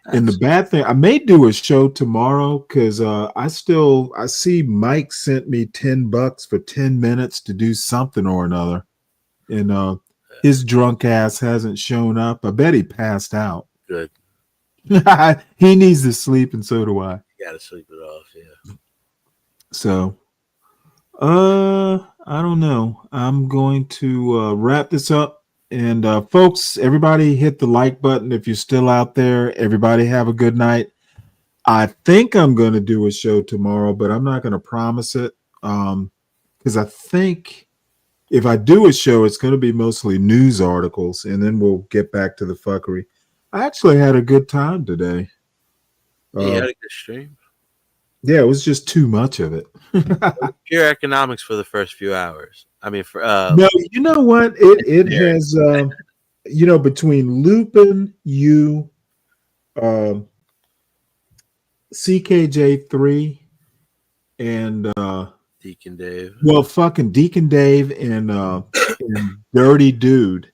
And the bad thing, I may do a show tomorrow because I see Mike sent me $10 for 10 minutes to do something or another. And his drunk ass hasn't shown up. I bet he passed out. Good. He needs to sleep, and so do I. You gotta sleep it off, yeah. So, I don't know. I'm going to wrap this up. And folks, everybody hit the like button if you're still out there. Everybody have a good night. I think I'm going to do a show tomorrow, but I'm not going to promise it. Because I think if I do a show, it's going to be mostly news articles, and then we'll get back to the fuckery. I actually had a good time today. You had a good stream. Yeah, it was just too much of it. Pure economics for the first few hours. I mean, for no, you know what? It has between Lupin, you, CKJ3, and Deacon Dave. Well, fucking Deacon Dave and Dirty Dude.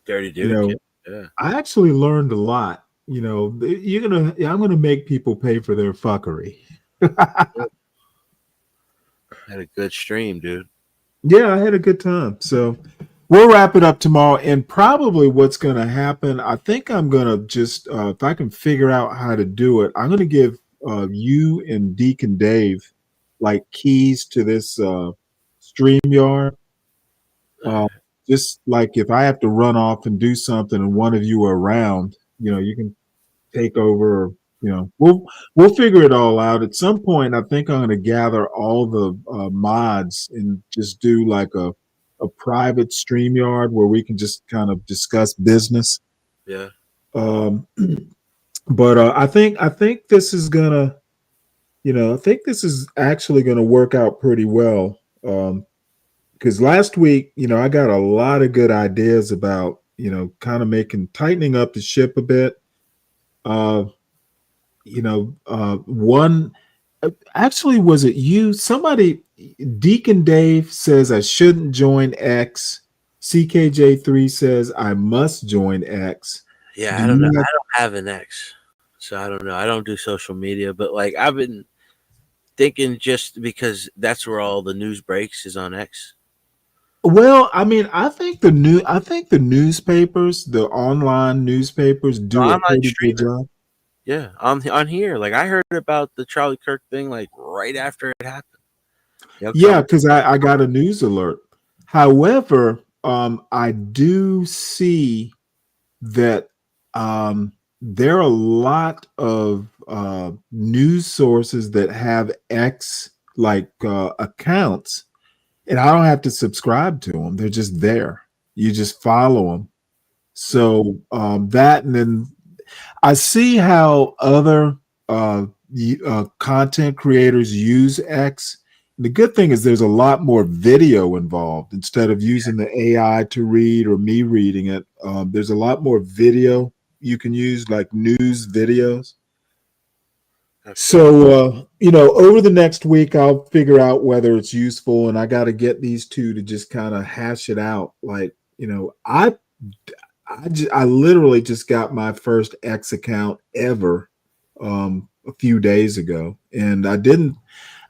Dirty Dude. Yeah. I actually learned a lot. I'm gonna make people pay for their fuckery. Had a good stream, dude. Yeah, I had a good time. So we'll wrap it up tomorrow. And probably what's going to happen, I think I'm going to just, if I can figure out how to do it, I'm going to give you and Deacon Dave like keys to this StreamYard. Just like if I have to run off and do something and one of you are around, you can take over. We'll figure it all out. At some point, I think I'm going to gather all the mods and just do like a private StreamYard where we can just kind of discuss business. Yeah. But I think this is gonna, I think this is actually gonna work out pretty well. Because last week, I got a lot of good ideas about, kind of tightening up the ship a bit. One actually, was it you? Somebody, Deacon Dave says I shouldn't join X. CKJ3 says I must join X. Yeah, Do I don't know. you I have- don't have an X, so I don't know. I don't do social media, but like I've been thinking, just because that's where all the news breaks is on X. Well, I mean, I think the newspapers, the online newspapers, So do a online pretty good streaming. job. Yeah, on here. Like I heard about the Charlie Kirk thing like right after it happened. Yeah, because I got a news alert. However, I do see that there are a lot of news sources that have X accounts, and I don't have to subscribe to them. They're just there. You just follow them. So that, and then I see how other content creators use X. The good thing is there's a lot more video involved instead of using the AI to read or me reading it. There's a lot more video you can use, like news videos. So, over the next week, I'll figure out whether it's useful, and I got to get these two to just kind of hash it out. Like, I literally just got my first X account ever a few days ago, and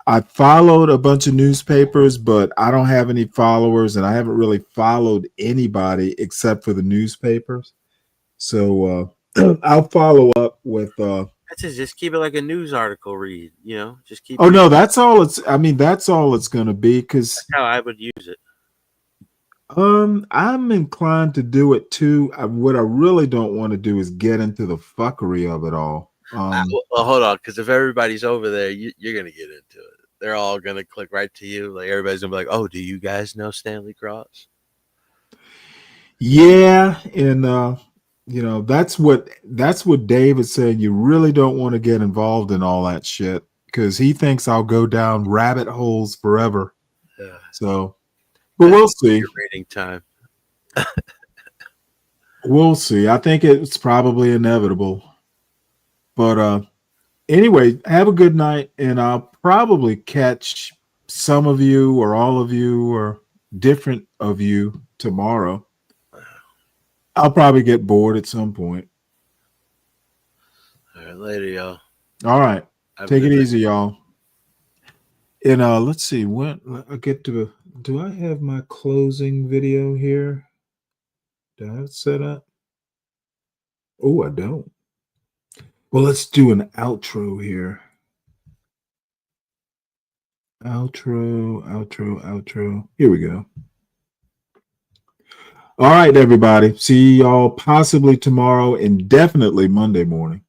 I followed a bunch of newspapers, but I don't have any followers, and I haven't really followed anybody except for the newspapers. So I'll follow up with. That's it. Just keep it like a news article read. Just keep. Oh no, that's all it's. I mean, that's all it's going to be, because That's how I would use it. I'm inclined to do it too. What I really don't want to do is get into the fuckery of it all. Well, hold on, because if everybody's over there, you're gonna get into it. They're all gonna click right to you. Like everybody's gonna be like, "Oh, do you guys know Stanley Cross?" Yeah, and that's what Dave is saying. You really don't want to get involved in all that shit, because he thinks I'll go down rabbit holes forever. Yeah. So, but we'll see. Your rating time. We'll see. I think it's probably inevitable. But anyway, have a good night, and I'll probably catch some of you or all of you or different of you tomorrow. I'll probably get bored at some point. All right, later, y'all. All right. Take it night. easy, y'all. And let's see, when I get to do I have my closing video here? Do I have it set up? Oh, I don't. Well, let's do an outro here. Outro. Here we go. All right, everybody. See y'all possibly tomorrow and definitely Monday morning.